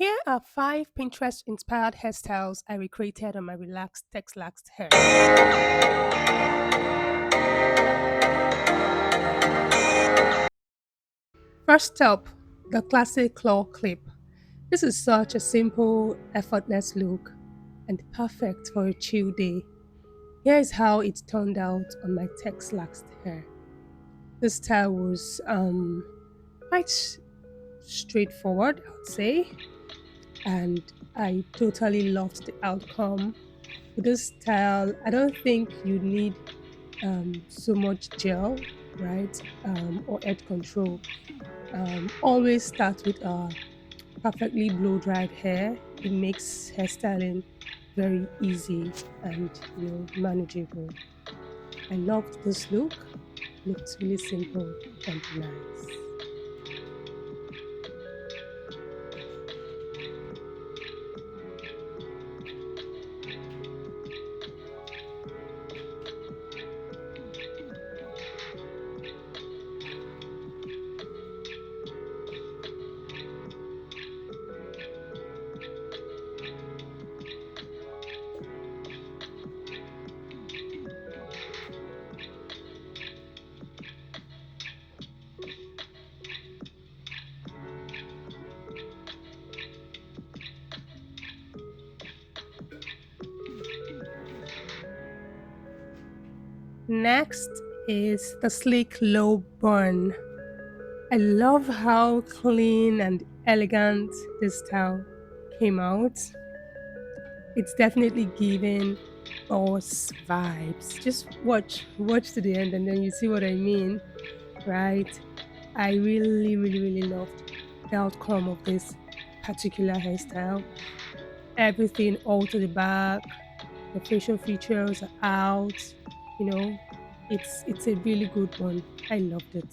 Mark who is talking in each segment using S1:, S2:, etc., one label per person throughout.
S1: Here are 5 Pinterest-inspired hairstyles I recreated on my relaxed Texlaxed hair. First up, the classic claw clip. This is such a simple, effortless look and perfect for a chill day. Here is how it turned out on my Texlaxed hair. This style was quite straightforward, I would say, and I totally loved the outcome. With this style, I don't think you need so much gel, right? Or head control. Always start with perfectly blow dried hair. It makes hairstyling very easy and manageable. I loved this look. Looked really simple and nice. Next is the sleek low bun. I love how clean and elegant this style came out. It's definitely giving boss vibes. Just watch to the end and then you see what I mean, right? I really loved the outcome of this particular hairstyle. Everything all to the back, the facial features are out, you know. It's a really good one. I loved it.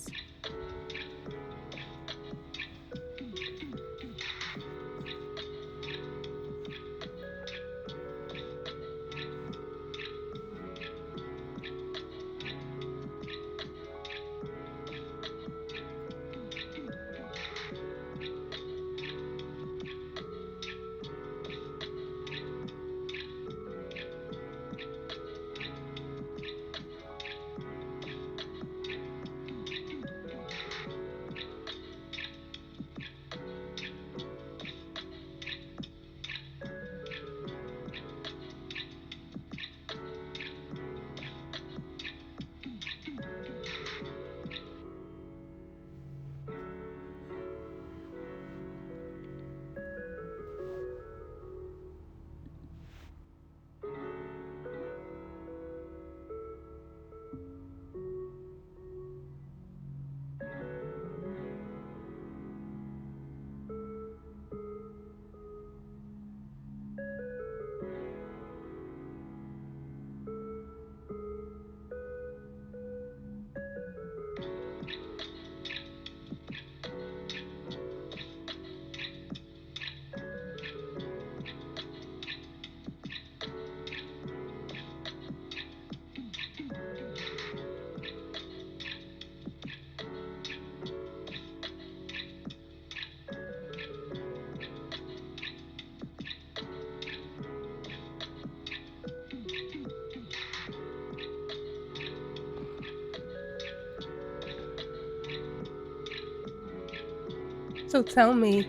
S1: So tell me,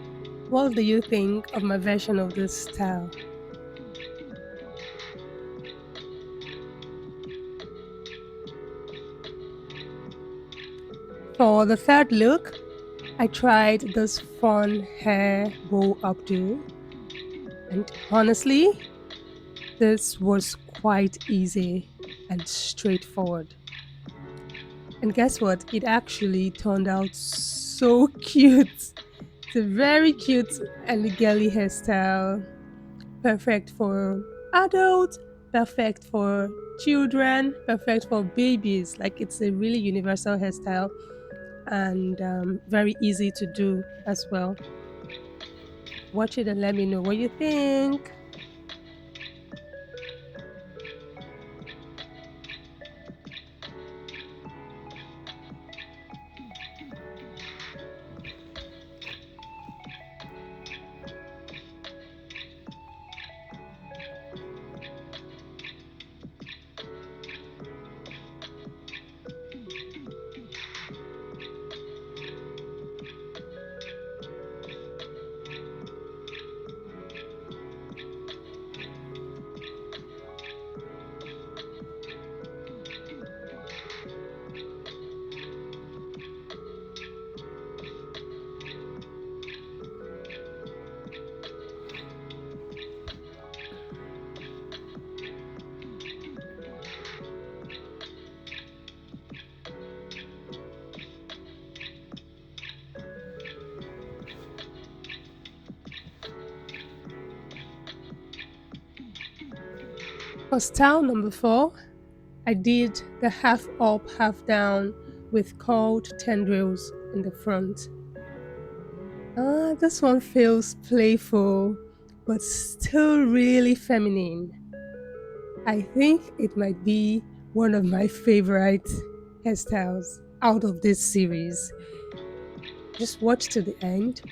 S1: what do you think of my version of this style? For the third look, I tried this fun hair bow updo, and honestly, this was quite easy and straightforward. And guess what? It actually turned out so cute. It's a very cute and girly hairstyle, perfect for adults, perfect for children, perfect for babies. Like it's a really universal hairstyle and very easy to do as well. Watch it and let me know what you think. For style number 4, I did the half up, half down with curled tendrils in the front. This one feels playful, but still really feminine. I think it might be one of my favorite hairstyles out of this series. Just watch to the end.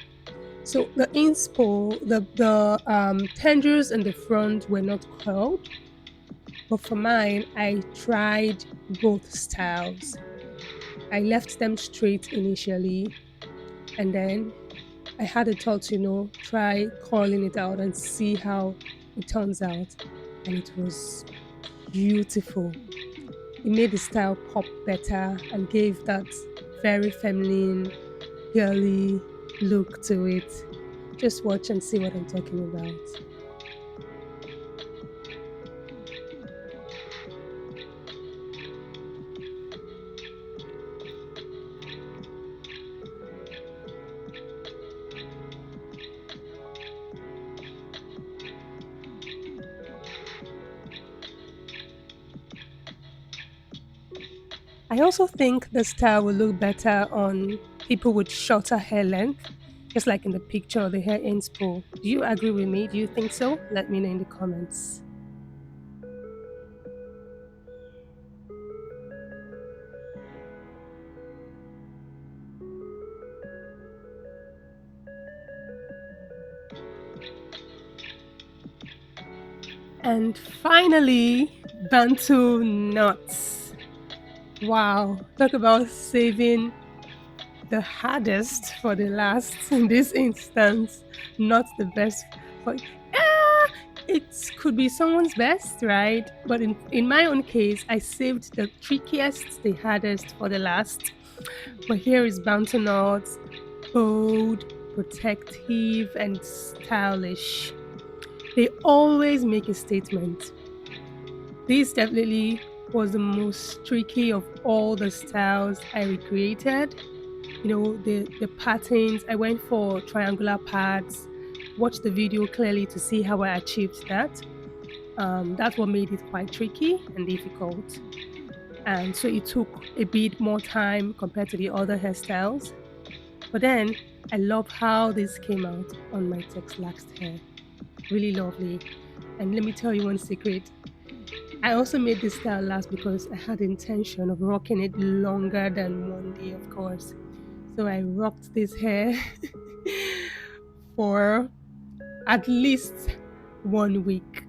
S1: So the inspo, the tendrils in the front were not curled, but for mine, I tried both styles. I left them straight initially, and then I had a thought, try calling it out and see how it turns out. And it was beautiful. It made the style pop better and gave that very feminine, girly look to it. Just watch and see what I'm talking about. I also think the style will look better on people with shorter hair length, just like in the picture, the hair inspo. Do you agree with me? Do you think so? Let me know in the comments. And finally, Bantu Knots. Wow, talk about saving the hardest for the last in this instance, not the best for it could be someone's best, right? But in my own case, I saved the trickiest, the hardest for the last. But here is Bantu Knots, bold, protective, and stylish. They always make a statement. This definitely was the most tricky of all the styles I recreated. The patterns, I went for triangular pads, watched the video clearly to see how I achieved that. That's what made it quite tricky and difficult. And so it took a bit more time compared to the other hairstyles. But then I love how this came out on my Texlaxed hair. Really lovely. And let me tell you one secret. I also made this style last because I had the intention of rocking it longer than one day, of course. So I rocked this hair for at least 1 week.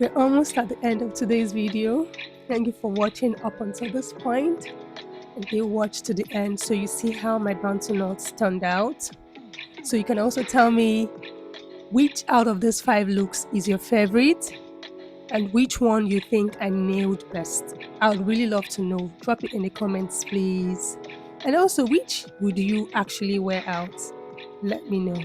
S1: We're almost at the end of today's video. Thank you for watching up until this point, and do watch to the end so you see how my Bantu knots turned out. So you can also tell me which out of these 5 looks is your favorite and which one you think I nailed best. I would really love to know. Drop it in the comments, please. And also, which would you actually wear out? Let me know.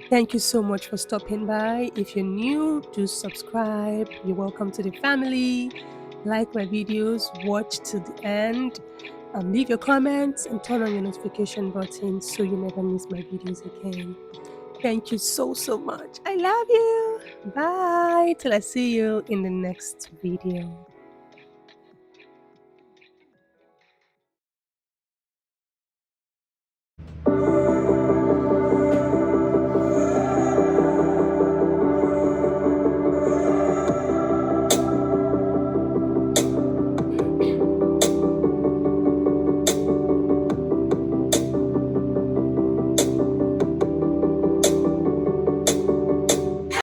S1: Thank you so much for stopping by. If you're new, do subscribe. You're welcome to the family. Like my videos, watch to the end. Leave your comments and turn on your notification button so you never miss my videos again. Thank you so much. I love you. Bye. Till I see you in the next video.